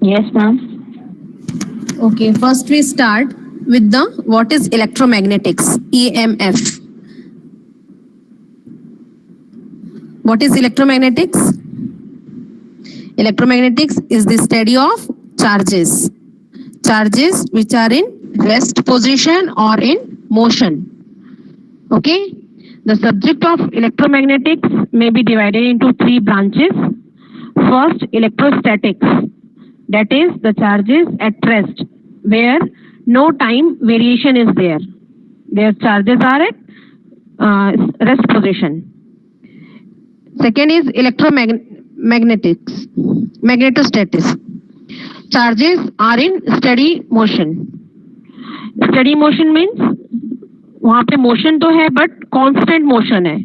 Yes, ma'am. Okay, first we start with the what is electromagnetics, EMF. What is electromagnetics? Electromagnetics is the study of charges. Charges which are in rest position or in motion. Okay? The subject of electromagnetics may be divided into three branches. First, electrostatics. That is the charges at rest where no time variation is there. Their charges are at rest position. Second is electromagnetics, magnetostatics. Charges are in steady motion. Steady motion means वहाँ पे motion तो है but constant motion है,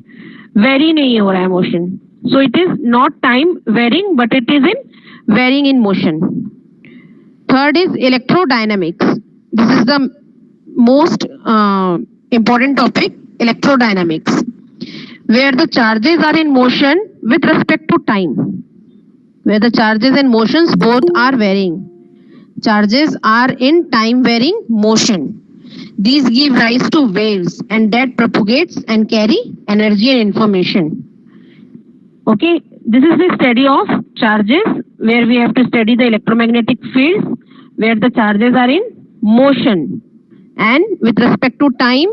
vary नहीं हो रहा है motion. So it is not time varying but it is in varying in motion. Third is electrodynamics. This is the most important topic, electrodynamics, where the charges are in motion with respect to time, where the charges and motions both are varying. Charges are in time varying motion. These give rise to waves and that propagates and carry energy and information. Okay, this is the study of charges where we have to study the electromagnetic fields where the charges are in motion and with respect to time,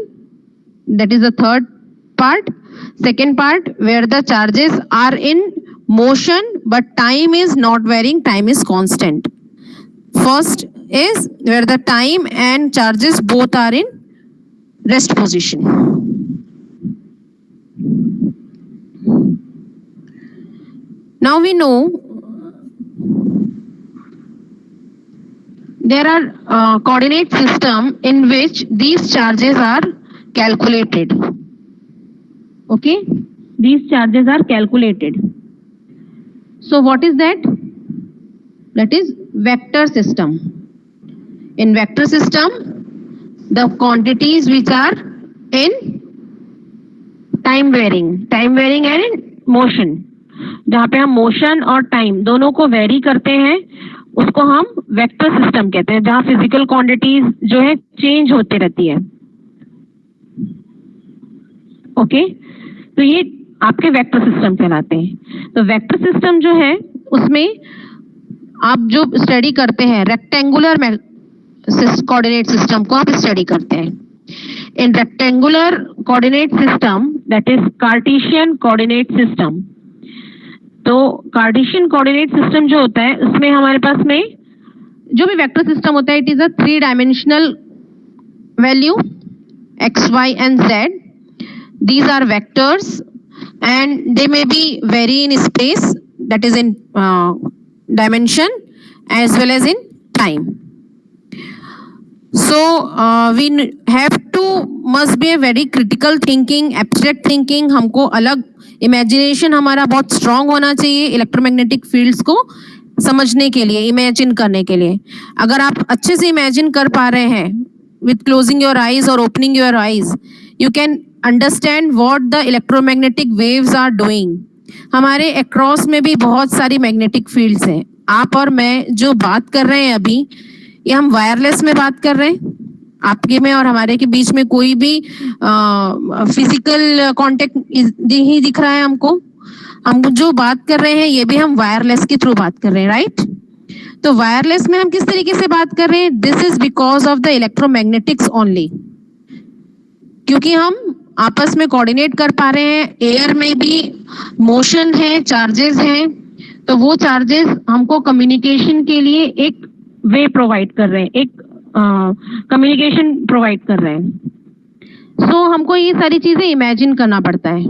that is the third part. Second part where the charges are in motion but time is not varying, time is constant. First is where the time and charges both are in rest position. Now we know there are coordinate system in which these charges are calculated. Okay, these charges are calculated. So what is that? That is vector system. In vector system, the quantities which are in time varying and in motion. जहाँ पे हम motion और time दोनों को very करते हैं उसको हम वेक्टर सिस्टम कहते हैं, जहाँ फिजिकल क्वांटिटीज जो है चेंज होती रहती है. ओके, तो ये आपके वेक्टर सिस्टम कहलाते हैं. तो वेक्टर सिस्टम जो है उसमें आप जो स्टडी करते हैं रेक्टेंगुलर कोऑर्डिनेट सिस्टम को आप स्टडी करते हैं. इन rectangular coordinate system that is Cartesian coordinate system. तो कार्टेशियन कोऑर्डिनेट सिस्टम जो होता है उसमें हमारे पास में जो भी वेक्टर सिस्टम होता है it is a 3 dimensional value x, y and z. These are vectors and they may be vary in space, that is in dimension as well as in time. So we have to must be a very critical thinking, abstract thinking. हमको अलग imagination हमारा बहुत strong होना चाहिए electromagnetic fields को समझने के लिए, इमेजिन करने के लिए. अगर आप अच्छे से इमेजिन कर पा रहे हैं विथ क्लोजिंग योर आईज और opening your eyes, you can understand what the electromagnetic waves are doing. हमारे अक्रॉस में भी बहुत सारी मैग्नेटिक फील्ड्स हैं. आप और मैं जो बात कर रहे हैं अभी, ये हम वायरलेस में बात कर रहे हैं. आपके में और हमारे के बीच में कोई भी फिजिकल कांटेक्ट नहीं दिख रहा है हमको. हम जो बात कर रहे हैं ये भी हम वायरलेस के थ्रू बात कर रहे हैं, राइट? तो वायरलेस में हम किस तरीके से बात कर रहे हैं? This is because of the electromagnetics only. क्योंकि हम आपस में कोऑर्डिनेट कर पा रहे हैं, एयर में भी मोशन है, चार्जेस हैं, तो वो चार्जेस हमको कम्युनिकेशन के लिए एक वे प्रोवाइड कर रहे हैं, एक कम्युनिकेशन प्रोवाइड कर रहे हैं. सो हमको ये सारी चीजें इमेजिन करना पड़ता है.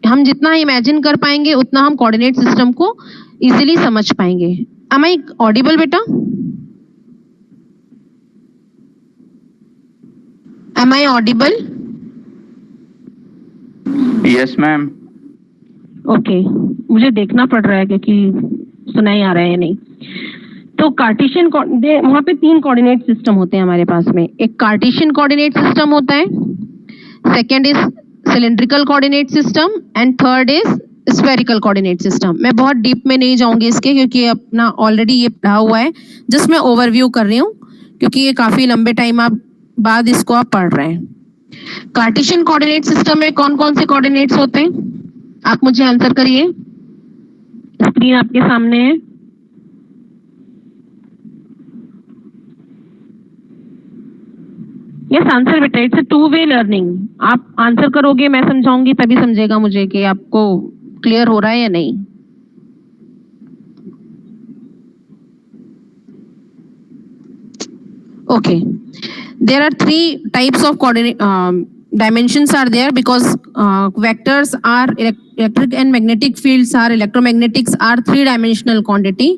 हम जितना इमेजिन कर पाएंगे उतना हम कोऑर्डिनेट सिस्टम को इजीली समझ पाएंगे. एम आई ऑडिबल बेटा? Am I audible? Yes ma'am. Okay, मुझे देखना पड़ रहा है क्योंकि सुनाई आ रहा है नहीं. तो कार्टेशियन वहां पे 3 कोऑर्डिनेट सिस्टम होते हैं हमारे पास में. एक कार्टेशियन कोऑर्डिनेट सिस्टम होता है, second is cylindrical coordinate system and third is spherical coordinate system. मैं बहुत डीप में नहीं जाऊंगी इसके, क्योंकि अपना ऑलरेडी ये पढ़ा हुआ है। जस्ट मैं ओवरव्यू कर रही हूँ, क्योंकि ये काफी लंबे टाइम आप बाद इसको आप पढ़ रहे हैं। कार्टेशियन कोऑर्डिनेट सिस्टम में कौन कौन से कोऑर्डिनेट्स होते हैं? आप मुझे आंसर करिए, स्क्रीन आपके सामने है। यस, आंसर बेटा, it's a two way learning. आप आंसर करोगे, मैं समझाऊंगी, तभी समझेगा मुझे कि आपको क्लियर हो रहा है या नहीं। Okay, there are three types of coordinate dimensions are there, because vectors are electric and magnetic fields are electromagnetics are three-dimensional quantity.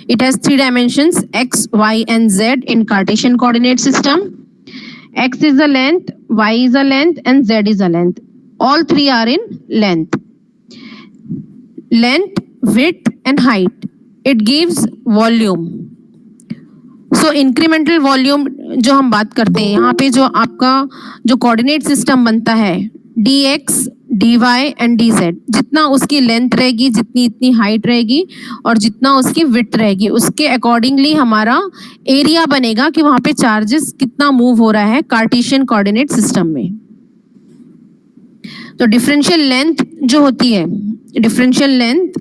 It has three dimensions: x, y, and z in Cartesian coordinate system. X is a length, y is a length, and z is a length. All three are in length. Length, width, and height. It gives volume. So incremental volume जो हम बात करते हैं, यहाँ पे जो आपका जो कोऑर्डिनेट सिस्टम बनता है, dx, dy एंड dz, जितना उसकी लेंथ रहेगी, जितनी इतनी हाइट रहेगी और जितना उसकी विड्थ रहेगी, उसके अकॉर्डिंगली हमारा एरिया बनेगा कि वहां पे चार्जेस कितना मूव हो रहा है कार्टेशियन कोऑर्डिनेट सिस्टम में। तो डिफरेंशियल लेंथ जो होती है, डिफरेंशियल लेंथ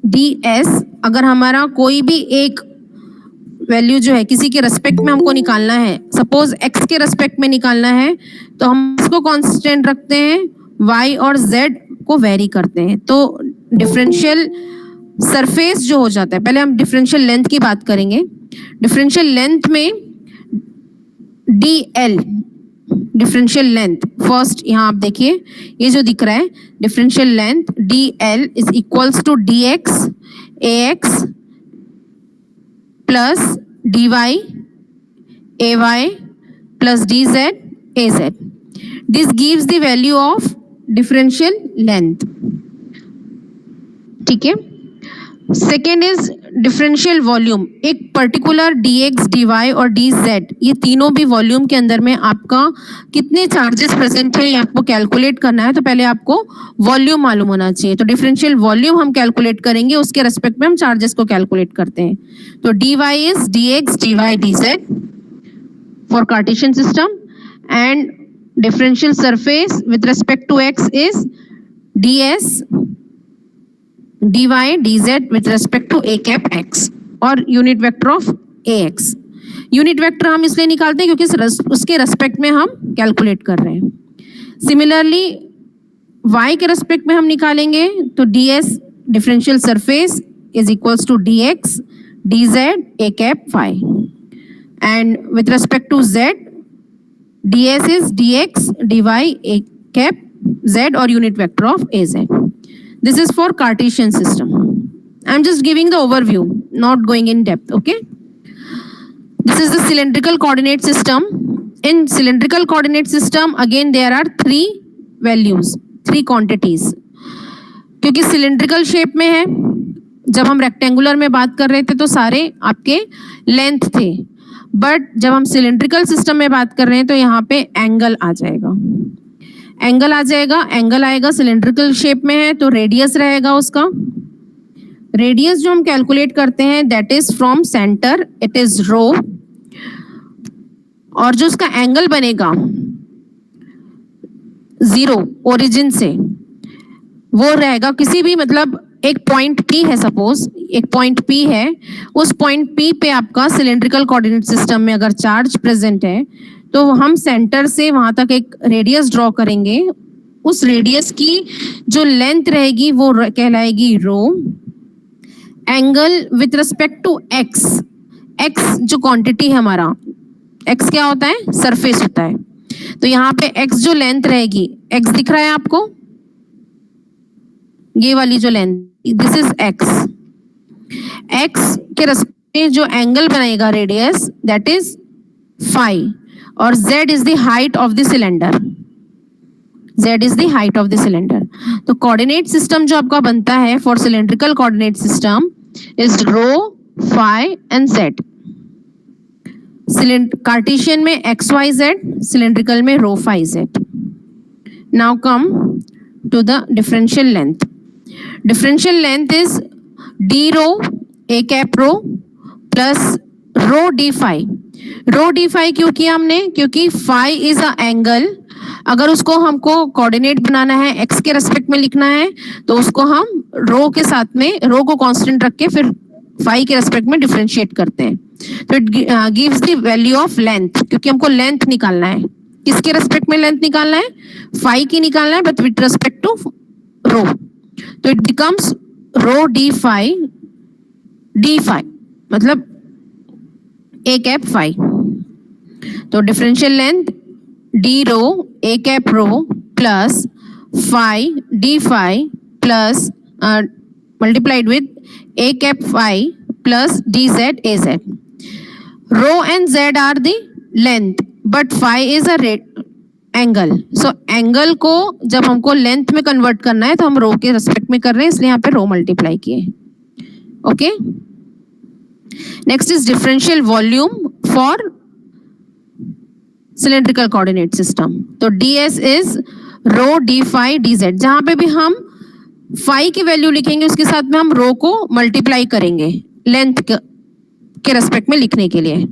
ds, अगर हमारा कोई भी एक वैल्यू जो है किसी के रेस्पेक्ट में हमको निकालना है, सपोज x के रेस्पेक्ट में निकालना है, तो हम इसको कांस्टेंट रखते हैं, y और z को वेरी करते हैं। तो डिफरेंशियल सरफेस जो हो जाता है, पहले हम डिफरेंशियल लेंथ की बात करेंगे। डिफरेंशियल लेंथ में dl, डिफरेंशियल लेंथ फर्स्ट, यहाँ आप देखिए ये जो दिख रहा है differential length dl is equals to dx ax plus dy ay plus dz az. This gives the value of differential length. ठीक है। Second is differential volume. एक पर्टिकुलर dx, dy और dz, ये तीनों भी वॉल्यूम के अंदर में आपका कितने चार्जेस प्रेजेंट है ये आपको कैलकुलेट करना है, तो पहले आपको वॉल्यूम मालूम होना चाहिए। तो डिफरेंशियल वॉल्यूम हम कैलकुलेट करेंगे, उसके रेस्पेक्ट में हम चार्जेस को कैलकुलेट करते हैं। तो dy is dx, dy, dz for Cartesian system, and differential surface with respect to x is ds dy dz with respect to a cap x और unit vector of ax। Unit vector हम इसलिए निकालते हैं क्योंकि उसके respect में हम calculate कर रहे हैं। सिमिलरली y के रेस्पेक्ट में हम निकालेंगे तो ds differential surface is equals to dx dz a cap phi, and with respect to z ds is dx dy a cap z और unit vector of az. This is for Cartesian system. I'm just giving the overview, not going in depth, okay? This is the cylindrical coordinate system. In cylindrical coordinate system, again there are three values, three quantities. क्योंकि cylindrical shape में है, जब हम rectangular में बात कर रहे थे तो सारे आपके length थे, but जब हम cylindrical system में बात कर रहे हैं तो यहाँ पे angle आ जाएगा। एंगल आ जाएगा, एंगल आएगा, सिलेंड्रिकल शेप में है तो रेडियस रहेगा उसका। रेडियस जो हम कैलकुलेट करते हैं that is from centre, it is rho, और जो उसका एंगल बनेगा जीरो ओरिजिन से, वो रहेगा किसी भी, मतलब एक पॉइंट P है, सपोज एक पॉइंट P है, उस पॉइंट P पे आपका सिलेंड्रिकल कोऑर्डिनेट सिस्टम में अगर चार्ज प्रेजेंट है तो हम सेंटर से वहां तक एक रेडियस ड्रॉ करेंगे। उस रेडियस की जो लेंथ रहेगी वो कहलाएगी rho. Angle with respect to x, x जो क्वांटिटी है हमारा, x क्या होता है, सरफेस होता है, तो यहाँ पे x जो लेंथ रहेगी, x दिख रहा है आपको, ये वाली जो length, this is x। x के रिस्पेक्ट में जो एंगल बनेगा रेडियस दैट इज फाई, और z is the height of the cylinder, z is the height of the cylinder। तो कोऑर्डिनेट सिस्टम जो आपका बनता है for cylindrical coordinate system is rho, phi and z। Cartesian में x y z, cylindrical में rho phi z। Now come to the differential length. Differential length is d rho a cap rho plus rho d phi. Rho d phi क्यों किया हमने? क्योंकि phi is a angle, अगर उसको हमको coordinate बनाना है, x के रेस्पेक्ट में लिखना है, तो उसको हम रो के साथ में, रो को कांस्टेंट रख के फिर फाई के रेस्पेक्ट में डिफरेंशिएट करते हैं। तो it gives the value of length, क्योंकि हमको लेंथ निकालना है। किसके रेस्पेक्ट में लेंथ निकालना है? फाई की निकालना है, but with respect to rho. तो it becomes rho d phi मतलब ए कैप फाई। तो differential length d rho a cap rho plus phi d phi plus multiplied with a cap phi plus dz az. Rho and z are the length, but phi is a angle. So angle को जब हमको length में convert करना है तो हम rho के respect में कर रहे हैं, इसलिए यहाँ पे rho multiply किए. Okay. Next is differential volume for cylindrical coordinate system. तो ds is rho d phi dz. जहाँ पे भी हम फाई की वैल्यू लिखेंगे उसके साथ में हम रो को मल्टीप्लाई करेंगे लेंथ के रेस्पेक्ट में लिखने के लिए।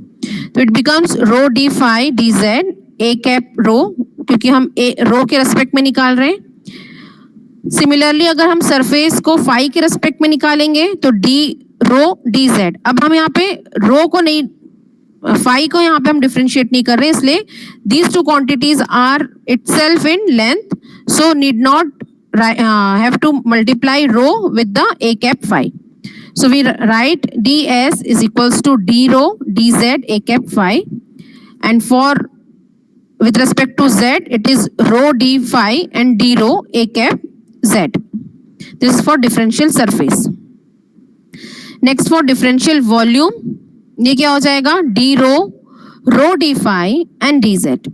तो it becomes rho d phi d z a cap rho, क्योंकि हम रो के रेस्पेक्ट में निकाल रहे हैं। सिमिलरली अगर हम सरफेस को फाई के रेस्पेक्ट में निकालेंगे तो डी रो डी जेड। अब हम यहाँ पे रो को नहीं, फाई को यहाँ पे हम डिफरेंशिएट नहीं कर रहे, इसलिए these two quantities are itself in length, so need not have to multiply rho with the a cap phi. So we write ds is equals to d rho dz a cap phi, and for with respect to z it is rho d phi and d rho a cap z. This is for differential surface. Next for differential volume, ये क्या हो जाएगा? d rho d phi and dz,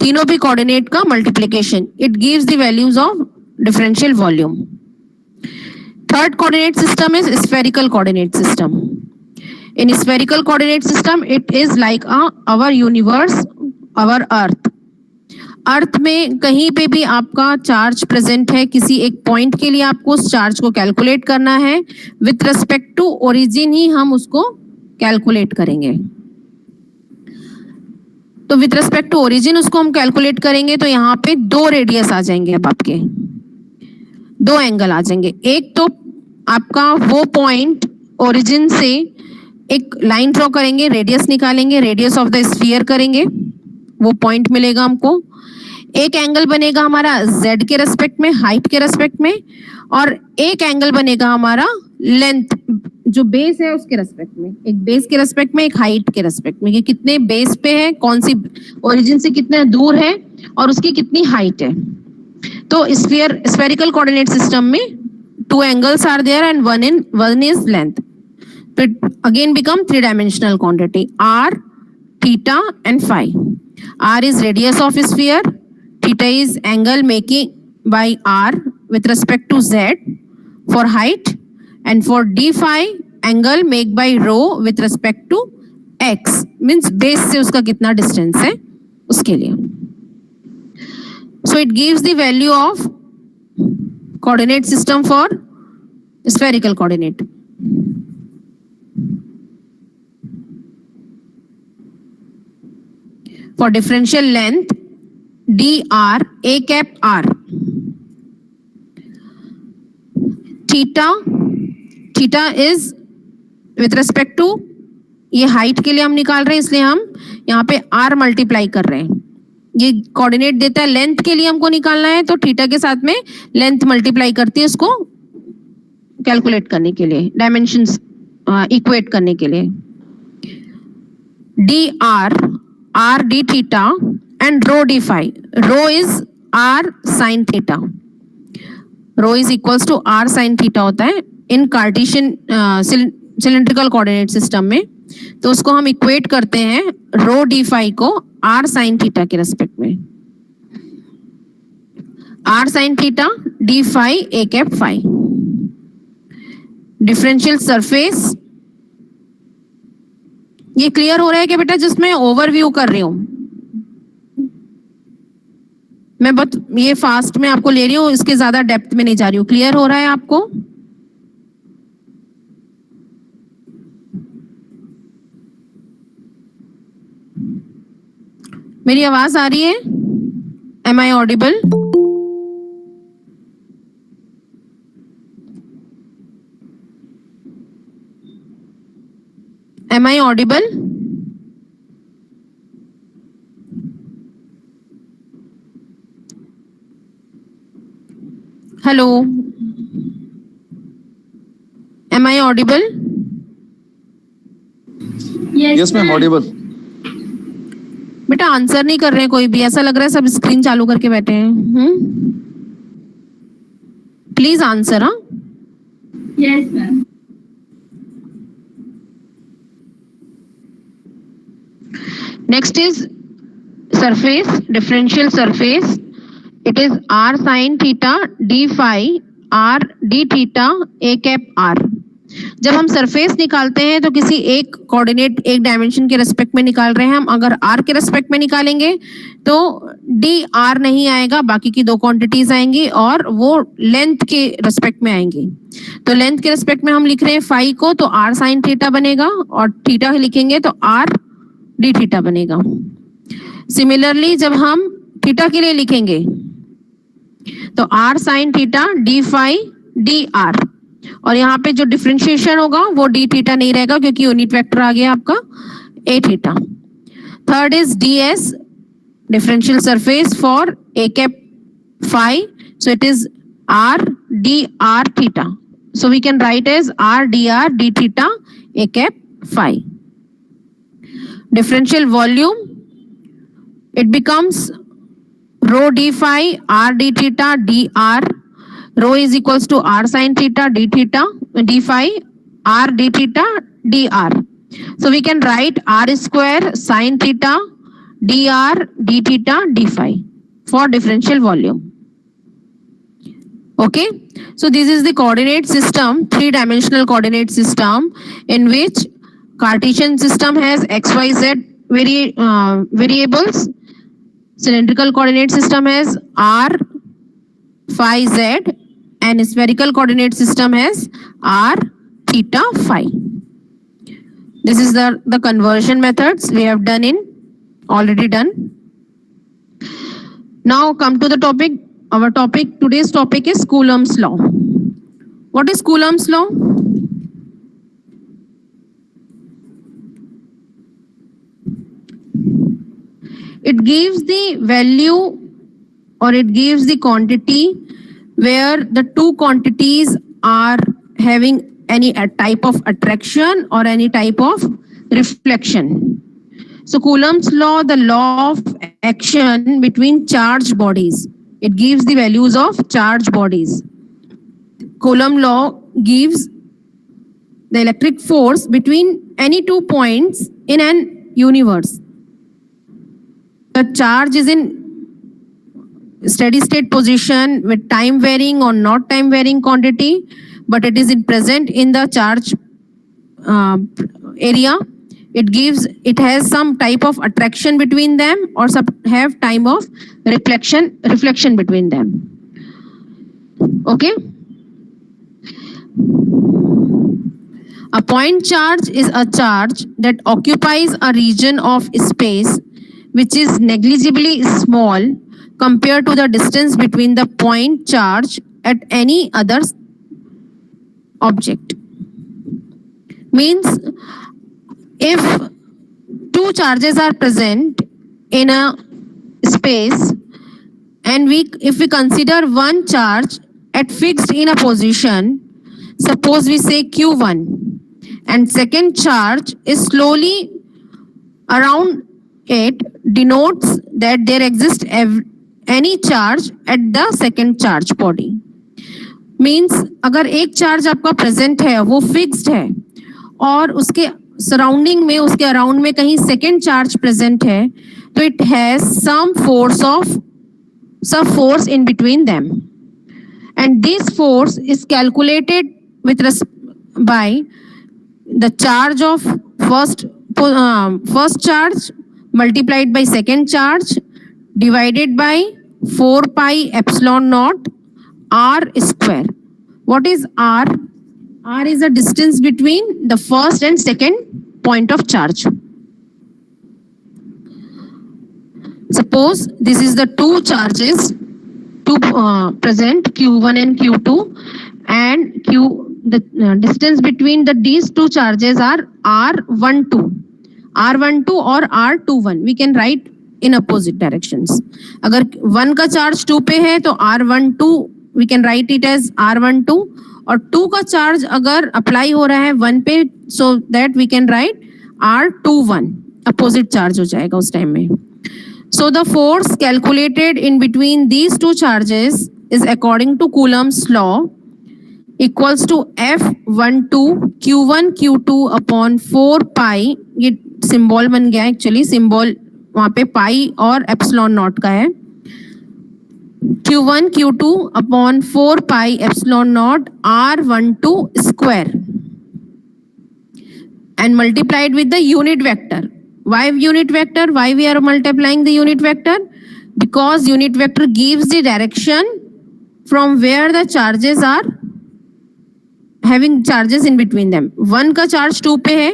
तीनों भी coordinate का multiplication, it gives the values of differential volume. Third coordinate system is spherical coordinate system. In spherical coordinate system it is like our universe, our earth. Earth में कहीं पे भी आपका charge present है, किसी एक पॉइंट के लिए आपको उस चार्ज को कैलकुलेट करना है, विथ रिस्पेक्ट टू ओरिजिन ही हम उसको कैलकुलेट करेंगे। तो विथ रेस्पेक्ट टू ओरिजिन उसको हम कैलकुलेट करेंगे, तो यहाँ पे दो रेडियस आ जाएंगे, अब आपके दो एंगल आ जाएंगे। एक तो आपका वो पॉइंट ओरिजिन से एक लाइन ड्रॉ करेंगे, रेडियस निकालेंगे, रेडियस ऑफ द स्फीयर करेंगे, वो पॉइंट मिलेगा हमको। एक एंगल बनेगा हमारा z के रेस्पेक्ट में, हाइट के रेस्पेक्ट में, और एक एंगल बनेगा हमारा लेंथ जो बेस है उसके रेस्पेक्ट में, एक बेस के रेस्पेक्ट में, एक हाइट के रेस्पेक्ट में, कि कितने बेस पे है, कौन सी ओरिजिन से कितना दूर है और उसकी कितनी हाइट है। तो स्फेरिकल कोऑर्डिनेट सिस्टम में two angles are there and one is length. So it again become three-dimensional quantity r, theta and phi. R is radius of sphere, theta is angle making by r with respect to z for height, and for d phi angle make by rho with respect to x, means base से उसका कितना distance है उसके लिए. So it gives the value of coordinate system for spherical coordinate. For differential length dr a cap r, theta is with respect to, ये height के लिए हम निकाल रहे हैं इसलिए हम यहाँ पे r मल्टीप्लाई कर रहे हैं. ये कोऑर्डिनेट देता है, लेंथ के लिए हमको निकालना है तो थीटा के साथ में लेंथ मल्टीप्लाई करती है उसको कैलकुलेट करने के लिए, डायमेंशंस इक्वेट करने के लिए. D r d theta and rho d phi. Rho is r sine theta, rho is equals to r sine theta होता है in Cartesian cylindrical coordinate system में. तो उसको हम इक्वेट करते हैं रो डी फाई को आर साइन थीटा के रेस्पेक्ट में. R sine theta d phi a cap phi. Differential surface, ये क्लियर हो रहा है कि बेटा, जिसमें ओवरव्यू कर रही हूं. मैं बहुत ये फास्ट में आपको ले रही हूँ, इसके ज्यादा डेप्थ में नहीं जा रही हूँ. क्लियर हो रहा है आपको? मेरी आवाज आ रही है? Am I audible? Am I audible? Hello, am I audible? Yes ma'am, audible. बेटा आंसर नहीं कर रहे हैं कोई भी, ऐसा लग रहा है सब स्क्रीन चालू करके बैठे हैं. Please answer. हाँ, Yes, ma'am. next is surface, differential surface. It is r sin theta d phi r d theta a cap r. जब हम सरफेस निकालते हैं तो किसी एक कोऑर्डिनेट, एक डायमेंशन के रेस्पेक्ट में निकाल रहे हैं हम. अगर r के रेस्पेक्ट में निकालेंगे तो डी आर नहीं आएगा, बाकी की दो क्वांटिटीज आएंगी और वो लेंथ के रेस्पेक्ट में आएंगी. तो लेंथ के रेस्पेक्ट में हम लिख रहे हैं फाई को, तो r साइन थीटा बनेगा, और थीटा लिखेंगे तो r डी थीटा बनेगा. सिमिलरली जब हम थीटा के लिए लिखेंगे तो r sine theta d phi d r, और यहाँ पे जो डिफरेंशिएशन होगा वो डी थीटा नहीं रहेगा क्योंकि यूनिट वेक्टर आ गया आपका a theta. Third is d s, differential surface for a cap phi, so it is r d r theta. So we can write as r d theta a cap phi. Differential volume, it becomes rho d phi r d theta dr. Rho is equals to r sin theta d theta d phi r d theta dr. So we can write r square sin theta dr d theta d phi for differential volume. Okay, so this is the coordinate system, three-dimensional coordinate system, in which Cartesian system has x, y, z variables. Cylindrical coordinate system has r, phi, z, and spherical coordinate system has r, theta, phi. This is the conversion methods we have already done. Now come to the topic. Our topic, today's topic is Coulomb's law. What is Coulomb's law? It gives the value, or it gives the quantity where the two quantities are having any type of attraction or any type of reflection. So Coulomb's law, the law of action between charged bodies. It gives the values of charged bodies. Coulomb law gives the electric force between any 2 points in an universe. The charge is in steady state position with time varying or not time varying quantity, but it is present in the charge area. It has some type of attraction between them, or have time of reflection between them. Okay. A point charge is a charge that occupies a region of space which is negligibly small compared to the distance between the point charge at any other object. Means if two charges are present in a space, and if we consider one charge at fixed in a position, suppose we say Q1, and second charge is slowly around it, denotes that there exists any charge at the second charge body. Means अगर एक charge आपका present है, वो fixed है, और उसके surrounding में, उसके अराउंड में कहीं सेकेंड चार्ज प्रेजेंट है, तो it has some force in between them, and this force is calculated by the charge of first charge multiplied by second charge divided by 4 pi epsilon naught r square. What is r? R is the distance between the first and second point of charge. Suppose this is the two charges, two present Q1 and Q2, and the distance between these two charges are R12, R12 or R21. We can write in opposite directions. अगर 1 का charge 2 पे है तो R12 we can write it as R12, और 2 का charge अगर apply हो रहा है 1 पे, so that we can write R21. Opposite charge हो जाएगा उस टाइम में. So the force calculated in between these two charges is according to Coulomb's law equals to F12 Q1 Q2 upon 4 pi. ये symbol बन गया actually, symbol वहां पे पाई और एप्सिलॉन नॉट का है. Q1 Q2 upon 4 pi epsilon naught R12 square and multiplied with the unit vector. Why unit vector? Why we are multiplying the unit vector? Because unit vector gives the direction from where the charges are having charges in between them. 1 का charge 2 पे है,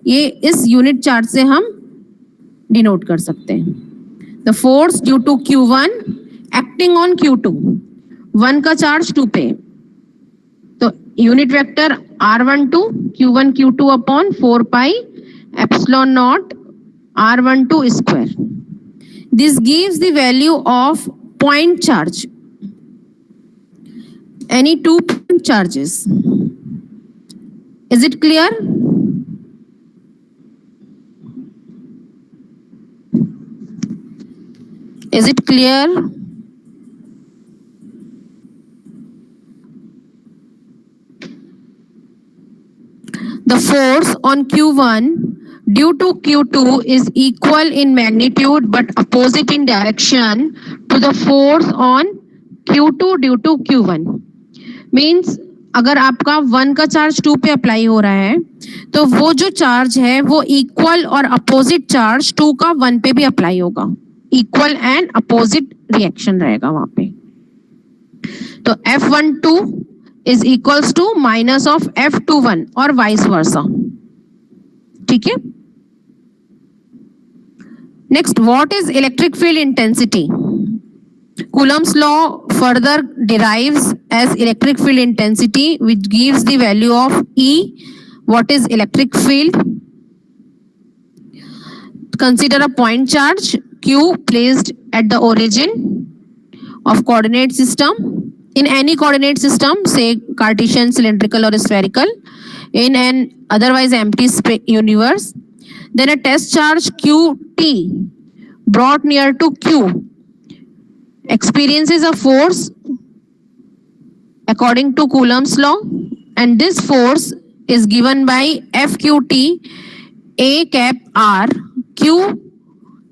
ये इस unit charge से हम denote कर सकते हैं. The force due to Q1 acting on Q2. 1 का चार्ज 2 पे, तो unit vector R12 Q1 Q2 upon 4 pi epsilon naught R12 square. This gives the value of point charge. Any two point charges. Is it clear? Is it clear? The force on Q1 due to Q2 is equal in magnitude but opposite in direction to the force on Q2 due to Q1. Means अगर आपका 1 का charge 2 पे apply हो रहा है तो वो जो चार्ज है वो इक्वल और अपोजिट चार्ज 2 का 1 पे भी अप्लाई होगा. इक्वल एंड अपोजिट रिएक्शन रहेगा वहां पे. तो F12 is equals to minus of F21 और vice versa. ठीक है. Next, what is electric field intensity? Coulomb's law further derives as electric field intensity, which gives the value of E. What is electric field? Consider a point charge Q placed at the origin of coordinate system. In any coordinate system, say Cartesian, cylindrical or spherical, in an otherwise empty universe, then a test charge Qt brought near to Q experiences a force according to Coulomb's law, and this force is given by Fqt A cap R Q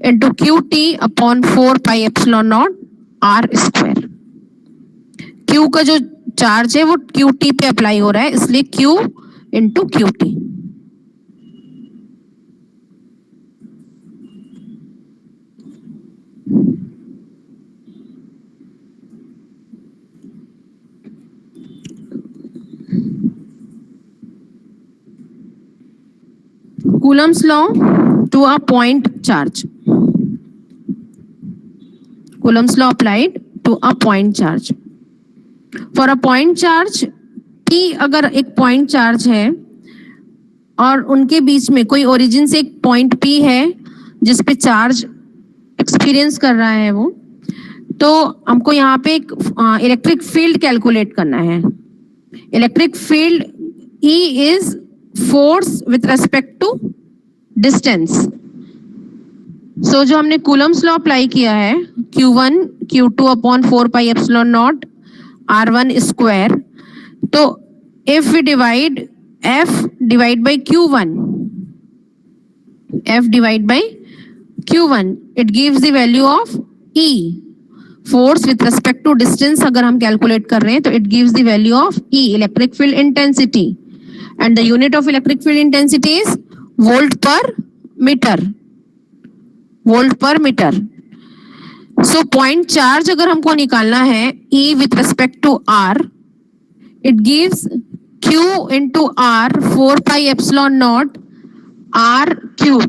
into Qt upon 4 pi epsilon naught R square. Q का जो charge है वो Qt पे apply हो रहा है, इसलिए Q into Qt. Coulomb's law to a point charge. Coulomb's law applied to a point charge. For a point charge, P अगर एक point charge है और उनके बीच में कोई origin से एक point P है जिस पे charge experience कर रहा है वो, तो हमको यहाँ पे एक electric field calculate करना है. Electric field E is force with respect to distance. So जो हमने Coulomb's law apply किया है Q1 Q2 upon 4 pi epsilon naught R1 square, तो if we divide F divide by Q1, F divide by Q1, it gives the value of E. Force with respect to distance अगर हम calculate कर रहे हैं तो it gives the value of E, electric field intensity, and the unit of electric field intensity is volt per meter. Volt per meter. So point charge अगर हमको निकालना है E with respect to R, it gives Q into R 4 pi epsilon naught R cube.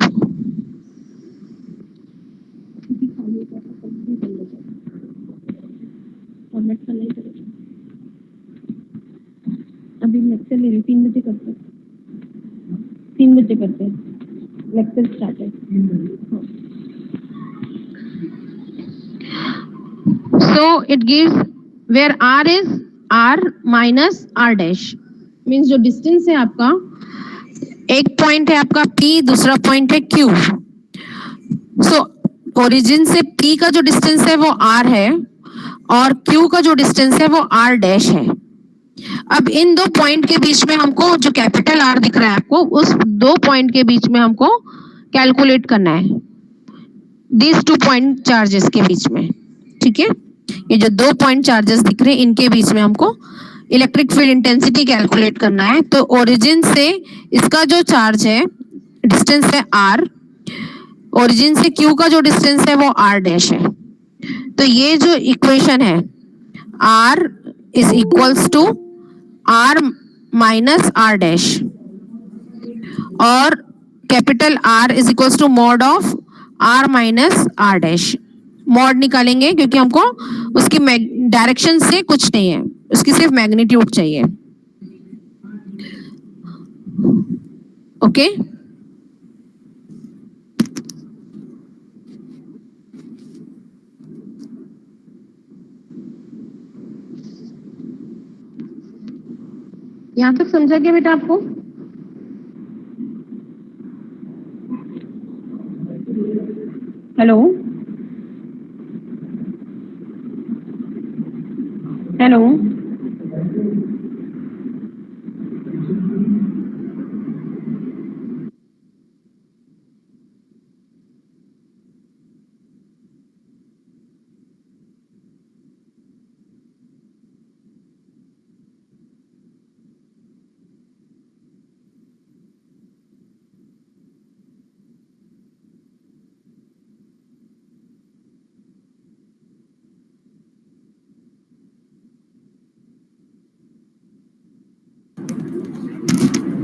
अभी lecture ले रही, 3 बजे करते हैं, 3 बजे करते हैं, लेक्चर स्टार्ट है। So it gives where R is R minus R dash, means जो डिस्टेंस है आपका, एक पॉइंट है आपका P, दूसरा पॉइंट है Q। सो ओरिजिन से P का जो डिस्टेंस है वो R है और Q का जो डिस्टेंस है वो R डैश है। अब इन दो पॉइंट के बीच में हमको जो कैपिटल R दिख रहा है आपको, उस दो पॉइंट के बीच में हमको कैलकुलेट करना है, दिस 2 पॉइंट चार्जेस के बीच में। ठीक है, ये जो 2 पॉइंट चार्जेस दिख रहे हैं इनके बीच में हमको इलेक्ट्रिक फील्ड इंटेंसिटी कैलकुलेट करना है। तो ओरिजिन से इसका जो चार्ज है, डिस्टेंस है R, ओरिजिन से Q का जो डिस्टेंस है वो R डैश है। तो ये जो इक्वेशन है R is equals to R minus R dash, और capital R is equals to mod of R minus R dash. Mod निकालेंगे क्योंकि हमको उसकी डायरेक्शन से कुछ नहीं है, उसकी सिर्फ मैग्नीट्यूड चाहिए। ओके, यहां तक समझा गया बेटा आपको? Hello hello,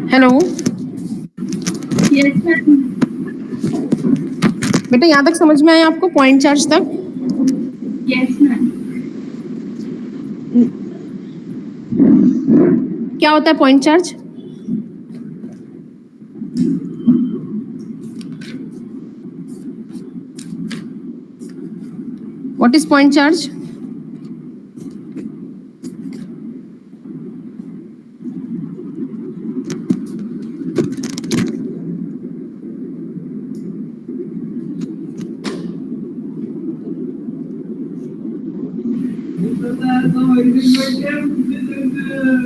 hello Yes, ma'am. बेटा, यहां तक समझ में आया आपको पॉइंट चार्ज तक? Yes, ma'am. क्या होता है point charge? What is point charge?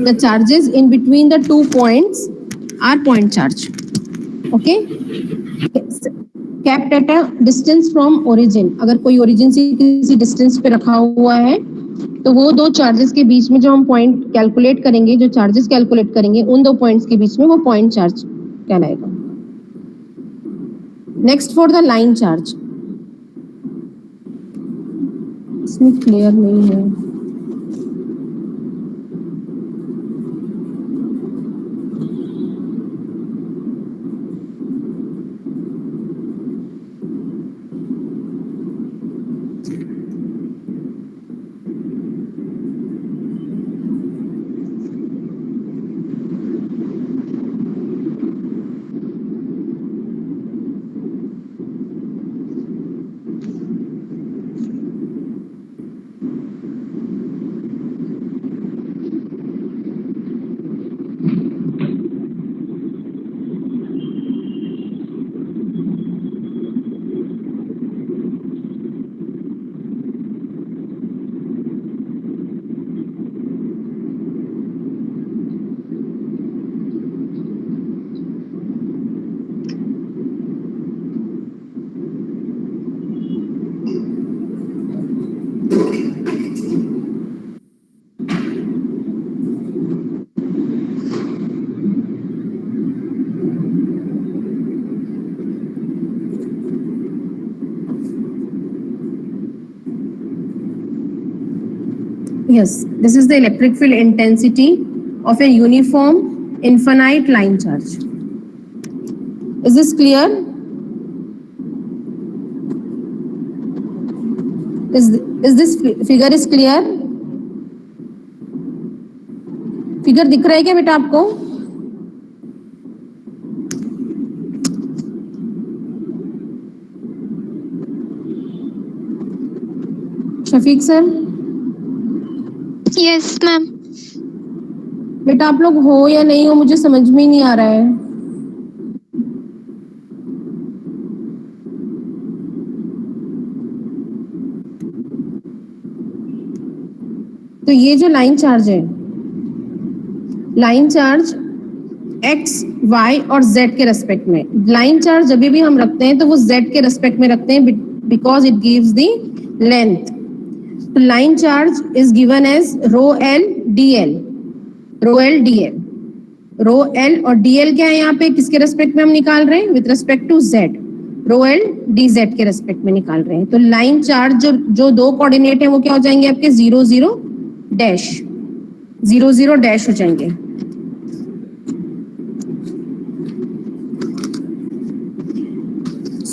The charges in between the 2 points are point charge. Okay, kept at a distance from origin. अगर कोई origin से किसी distance पे रखा हुआ है तो वो दो चार्जेस के बीच में जो हम पॉइंट कैलकुलेट करेंगे, जो चार्जेस कैलकुलेट करेंगे उन दो पॉइंट्स के बीच में, वो पॉइंट चार्ज कहलाएगा। Next for the line charge, इसमें क्लियर नहीं है। Yes, this is the electric field intensity of a uniform infinite line charge. Is this clear? Is this figure is clear? Figure दिख रहा है क्या बेटा आपको? शफीक सर? Yes ma'am. बेटा आप लोग हो या नहीं हो मुझे समझ में ही नहीं आ रहा है। तो ये जो लाइन चार्ज है, लाइन चार्ज x, y और z के रेस्पेक्ट में, लाइन चार्ज जब भी हम रखते हैं तो वो z के रेस्पेक्ट में रखते हैं because it gives the length. तो line charge is given as rho l d l, rho l d l, rho l और डी एल क्या है यहाँ पे, किसके रेस्पेक्ट में हम निकाल रहे हैं? With respect to z, rho l d z के रेस्पेक्ट में निकाल रहे हैं। तो लाइन चार्ज जो दो कोऑर्डिनेट है वो क्या हो जाएंगे आपके? 0 0 डैश, 0 0 डैश हो जाएंगे।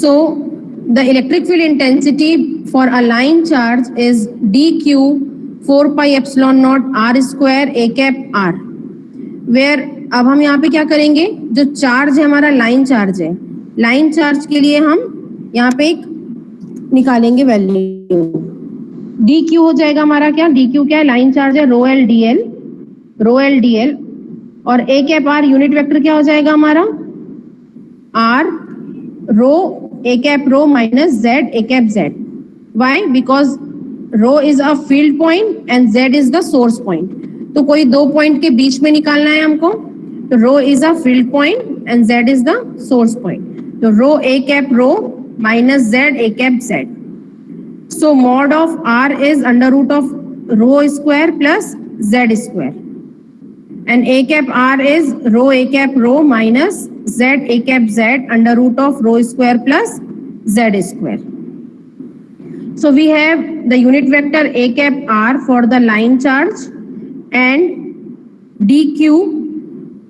So the electric field intensity for a line charge is dq 4 pi epsilon naught r square a cap r, where अब हम यहाँ पे क्या करेंगे, जो चार्ज है हमारा लाइन चार्ज है, लाइन चार्ज के लिए हम यहाँ पे एक निकालेंगे वैल्यू, dq हो जाएगा हमारा क्या, dq क्या है? लाइन चार्ज है रो l d l, rho l d L, और a cap r unit vector क्या हो जाएगा हमारा? r row a cap rho minus z a cap z. Why? Because rho is a field point and z is the source point. तो कोई दो point के बीच में निकालना है हमको, तो rho is a field point and z is the source point. तो rho a cap rho minus z a cap z. So mod of r is under root of rho square plus z square. And a cap r is rho a cap rho minus z a cap z under root of rho square plus z square. So we have the unit vector a cap r for the line charge and dq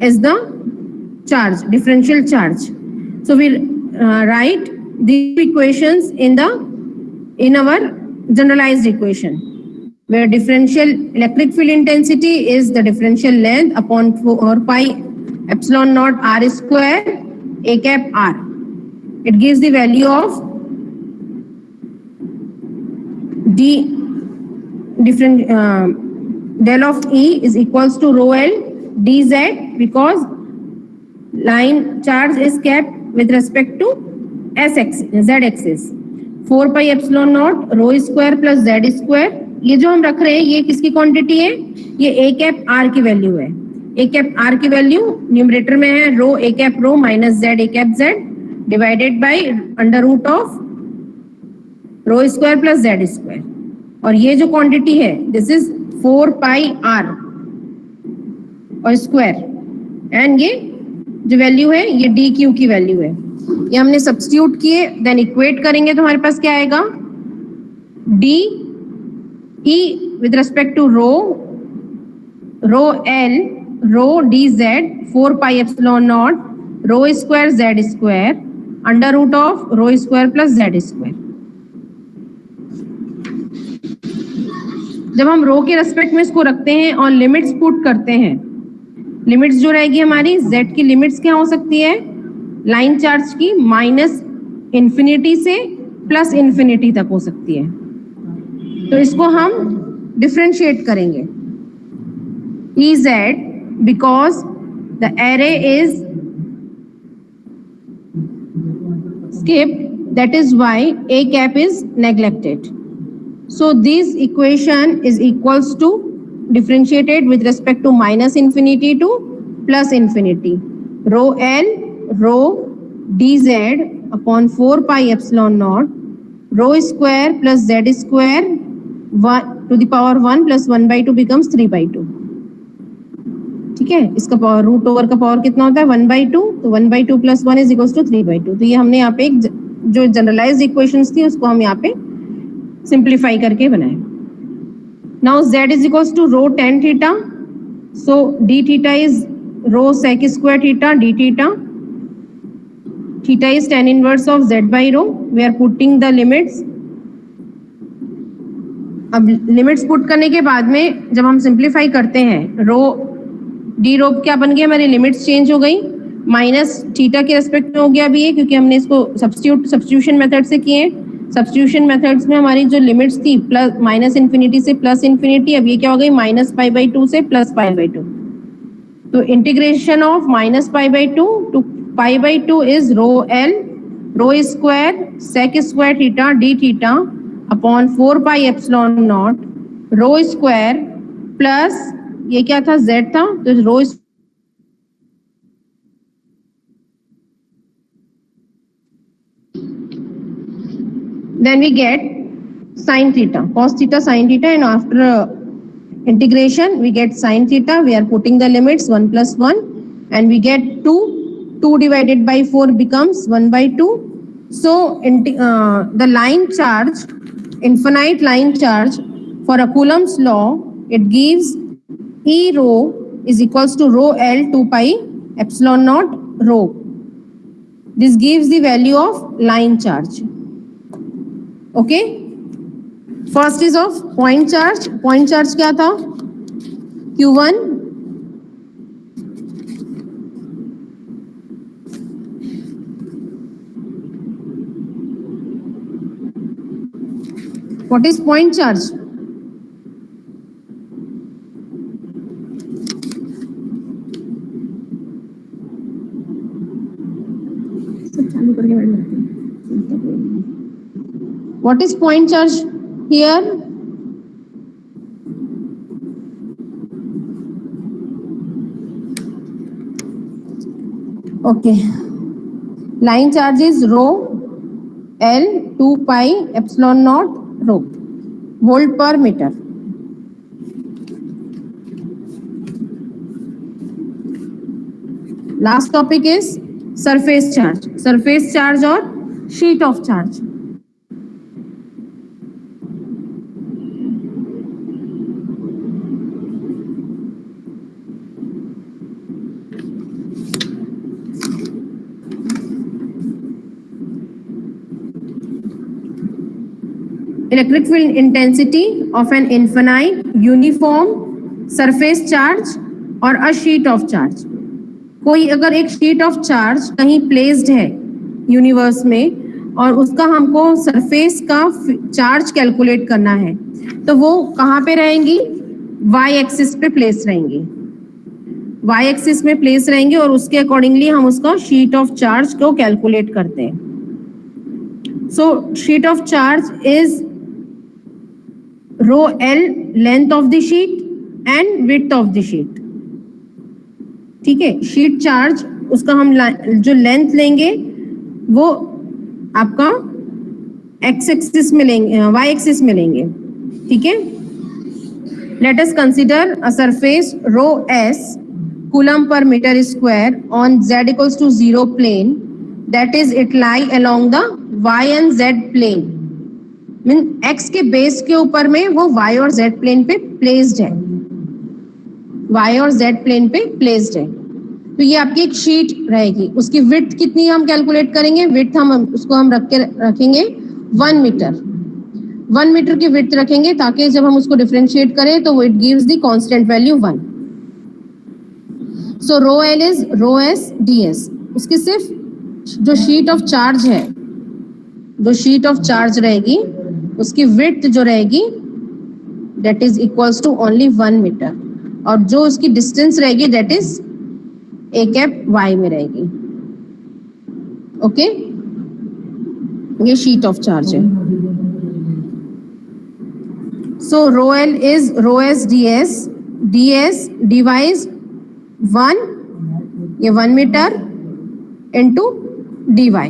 is the charge, differential charge. So we write these equations in our generalized equation, where differential electric field intensity is the differential length upon 4 pi epsilon naught r square a cap r. It gives the value of del of E is equals to rho L dz, because line charge is kept with respect to z axis. 4 pi epsilon naught rho square plus z square, ये जो हम रख रहे हैं ये किसकी quantity है? ये a cap r की वैल्यू है। a cap r की वैल्यू न्यूमरेटर में है rho a cap rho minus z a cap z divided by under root of rho square plus z square, और ये जो क्वांटिटी है दिस इज 4 pi r और स्क्वायर, एंड ये जो वैल्यू है ये dq की वैल्यू है। ये हमने सब्स्टिट्यूट किए, देन इक्वेट करेंगे तो हमारे पास क्या आएगा? d e with respect to rho L rho dz 4 pi epsilon naught rho square z square under root of rho square plus z square। जब हम रो के रेस्पेक्ट में इसको रखते हैं और लिमिट्स पुट करते हैं, लिमिट्स जो रहेगी हमारी z की लिमिट्स क्या हो सकती है लाइन चार्ज की? माइनस इंफिनिटी से प्लस इंफिनिटी तक हो सकती है। तो इसको हम डिफरेंशिएट करेंगे Ez because the array is skipped, that is why a cap is neglected. So this equation is equals to differentiated with respect to minus infinity to plus infinity. Rho L rho dz upon 4 pi epsilon naught rho square plus z square 1 to the power 1 plus 1 by 2 becomes 3 by 2. ठीक है, इसका power root over का power कितना होता है 1 by 2, तो 1 by 2 plus 1 is equals to 3 by 2। तो ये हमने यहाँ पे एक जो जनरलाइज्ड इक्वेशंस थी उसको हम यहाँ पे सिंप्लीफाई करके बनाए। Now z is equals to rho tan theta. So d theta is rho sec square theta d theta. Theta is tan inverse of z by rho. We are putting the limits. अब limits put करने के बाद में जब हम simplify करते हैं rho D रो क्या बन गया, हमारी लिमिट्स चेंज हो गई, माइनस थीटा के रेस्पेक्ट में हो गया अभी ये, क्योंकि हमने इसको सब्स्टिट्यूशन मेथड से किए। सब्स्टिट्यूशन मेथड्स में हमारी जो लिमिट्स थी प्लस माइनस इन्फिनिटी से प्लस इन्फिनिटी, अब ये क्या हो गई माइनस पाई बाई 2 से प्लस पाई बाई 2। तो integration of minus pi by 2 to pi by 2 is rho l rho square sec square theta d theta upon 4 pi epsilon naught rho square plus ये क्या था z था, तो रो then we get sin theta, cos theta, sin theta, and after integration we get sin theta. We are putting the limits 1 plus 1 and we get 2. 2 divided by 4 becomes 1 by 2. So the line charge, infinite line charge for a Coulomb's law, it gives E rho is equals to rho L 2 pi epsilon naught rho. This gives the value of line charge. Okay, first is of point charge. Point charge क्या था, Q1 what is point charge? What is point charge here? Okay, line charge is rho L 2 pi epsilon naught rho volt per meter. Last topic is surface charge. Surface charge or sheet of charge. Electric field intensity of an infinite uniform surface charge or a sheet of charge. कोई अगर एक sheet of charge कहीं placed है universe में और उसका हमको surface का चार्ज कैलकुलेट करना है, तो वो कहाँ पे रहेंगी, y एक्सिस पे प्लेस रहेंगी, y एक्सिस में प्लेस रहेंगे और उसके अकॉर्डिंगली हम उसका शीट ऑफ चार्ज को कैलकुलेट करते हैं। So sheet of charge is rho l length of the sheet and width of the sheet. ठीक है, शीट चार्ज उसका हम जो लेंथ लेंगे वो आपका एक्स एक्सिस में लेंगे, वाई एक्सिस में लेंगे। ठीक है, let us consider a surface rho s coulomb per meter square on z equals to 0 plane, that is it lie along the y and z plane. Mean x के base के ऊपर में वो y और z प्लेन पे placed है, y और z plane पे प्लेस्ड है। तो ये आपकी एक शीट रहेगी, उसकी विड्थ कितनी हम कैलकुलेट करेंगे, विड्थ हम उसको हम रखेंगे 1 मीटर। 1 मीटर की विड्थ रखेंगे ताकि जब हम उसको डिफरेंशिएट करें तो it gives the constant value 1। So rho l is rho s d s. उसकी सिर्फ जो शीट ऑफ चार्ज है, जो शीट ऑफ चार्ज रहेगी उसकी विड्थ जो रहेगी that is equals to only 1 metre, और जो उसकी डिस्टेंस रहेगी that is a cap y में रहेगी। ओके, ये शीट ऑफ चार्ज है। So rho l is rho s d s divide 1, ये 1 metre into d y,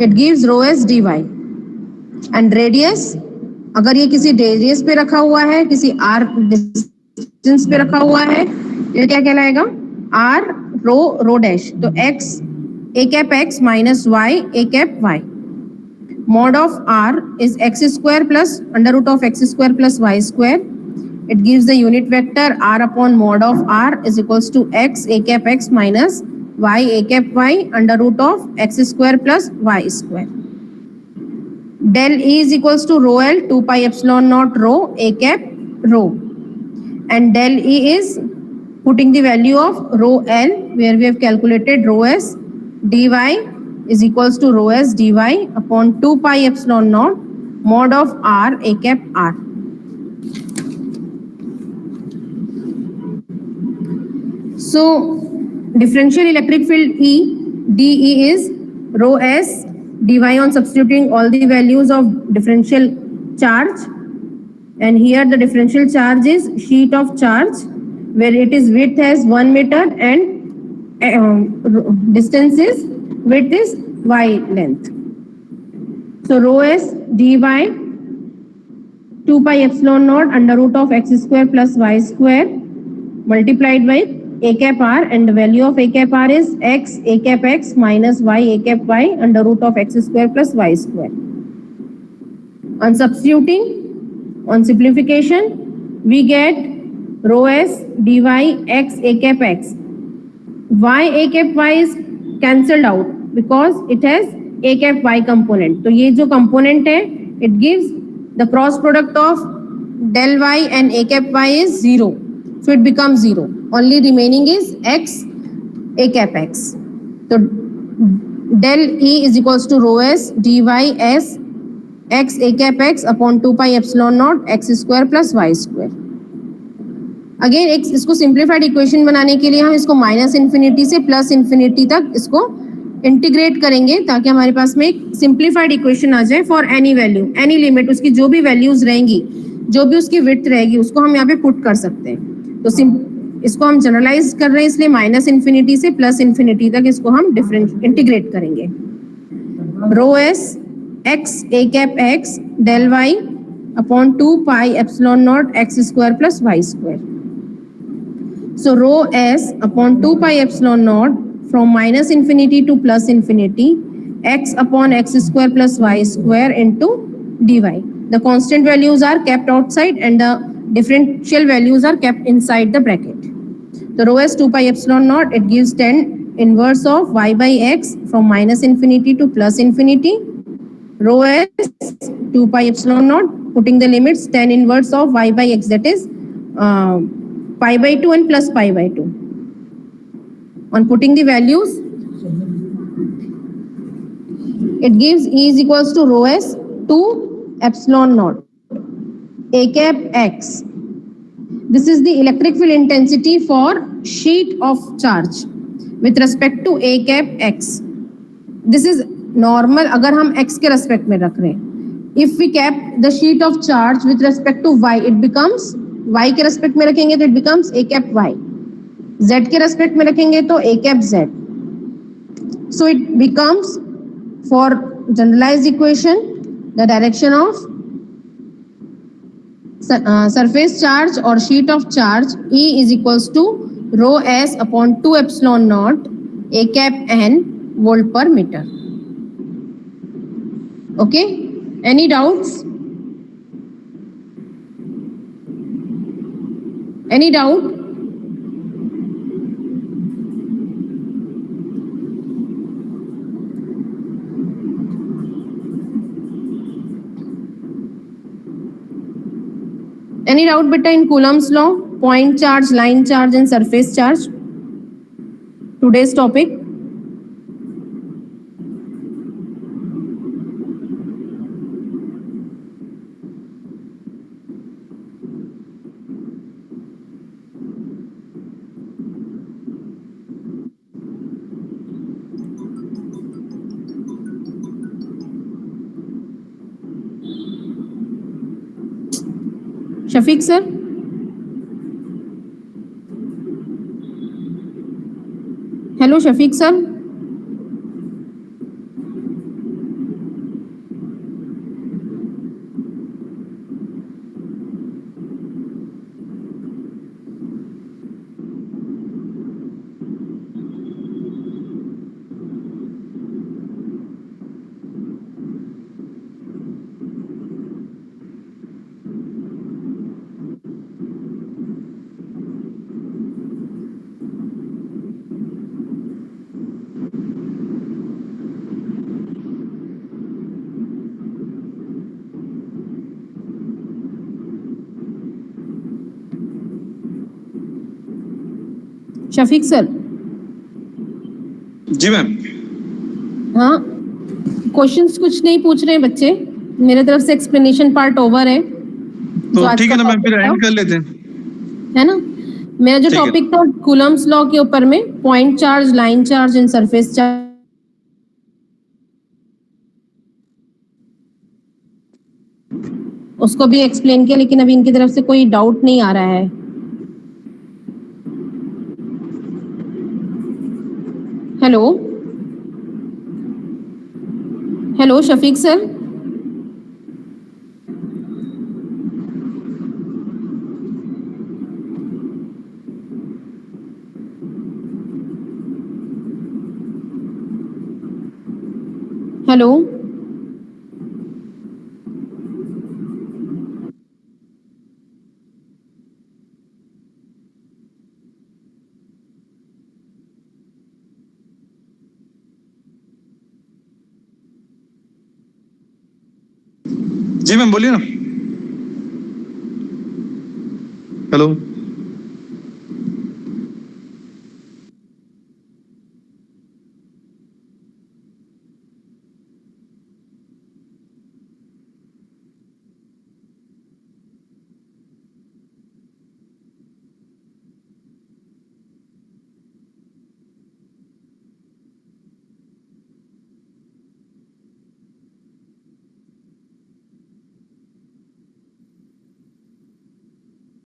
it gives rho s d y. And radius, अगर ये किसी radius पे रखा हुआ है, किसी आर डिस्टेंस पे रखा हुआ है, ये क्या कहलाएगा, आर रो डैश। तो x a cap x minus y a cap y. mod of r is x square plus under root of x square plus y square. It gives the unit vector r upon mod of r is equals to x a cap x minus y a cap y under root of x square plus y square. Del E is equals to rho L 2 pi epsilon naught rho a cap rho, and del E is putting the value of rho L where we have calculated rho S dy is equals to rho S dy upon 2 pi epsilon naught mod of r a cap r. So differential electric field E dE is rho S dy on substituting all the values of differential charge, and here the differential charge is sheet of charge where it is width as 1 meter and distance is width is y length. So rho S dy 2 pi epsilon naught under root of x square plus y square multiplied by a cap r, and the value of a cap r is x a cap x minus y a cap y under root of x square plus y square. On substituting, on simplification, we get rho s dy x a cap x. Y a cap y is cancelled out because it has a cap y component. तो ये जो component है, it gives the cross product of del y and a cap y is 0. So it becomes 0. Only remaining is x a cap x. So del E is equals to rho s dy s x a cap x upon 2 pi epsilon naught x square plus y square. Again एक इसको simplified equation बनाने के लिए हम इसको minus infinity से plus infinity तक इसको इंटीग्रेट करेंगे ताकि हमारे पास में एक सिंप्लीफाइड इक्वेशन आ जाए for any value any limit, उसकी जो भी वैल्यूज रहेंगी, जो भी उसकी विड्थ रहेगी, उसको हम यहाँ पे पुट कर सकते हैं. तो इसको हम जनरलाइज कर रहे हैं, इसलिए माइनस इन्फिनिटी से प्लस इन्फिनिटी तक इसको हम डिफरेंट इंटीग्रेट करेंगे. Rho s x a cap x del y upon 2 pi epsilon not x square plus y square. So rho s upon 2 pi epsilon naught from minus infinity to plus infinity x upon x square plus y square into dy. The constant values are kept outside and the differential values are kept inside the bracket. The rho s 2 pi epsilon naught, it gives tan inverse of y by x from minus infinity to plus infinity. Rho s 2 pi epsilon naught, putting the limits tan inverse of y by x, that is pi by 2 and plus pi by 2. On putting the values, it gives E is equals to rho s 2 epsilon naught a cap x. This is the electric field intensity for sheet of charge with respect to a cap x. This is normal अगर हम x के respect में रख रहे हैं. If we kept the sheet of charge with respect to y, it becomes y के respect में रखेंगे तो it becomes a cap y, z के रेस्पेक्ट में रखेंगे तो a cap z. So it becomes, for generalized equation, the direction of surface charge or sheet of charge E is equals to rho s upon 2 epsilon naught a cap n volt per meter. Okay, any doubts? Any doubt? Any doubt beta in Coulomb's law, point charge, line charge and surface charge? Today's topic. Shafiq sir, hello Shafiq sir. Shafiq sir, जी ma'am. हाँ, questions कुछ नहीं पूछ रहे हैं बच्चे, मेरे तरफ से एक्सप्लेनेशन पार्ट ओवर है। जो तो आज ठीक का है ना मैम, topic फिर था, एंड कर लेते हैं। है ना। मेरा जो ठीक है। टॉपिक था कूलम्स लॉ के ऊपर में, point charge, line charge and surface charge, उसको भी एक्सप्लेन किया, लेकिन अभी इनकी तरफ से कोई डाउट नहीं आ रहा है। Hello hello Shafiq sir, hello. जी मैम बोलिए ना। हेलो।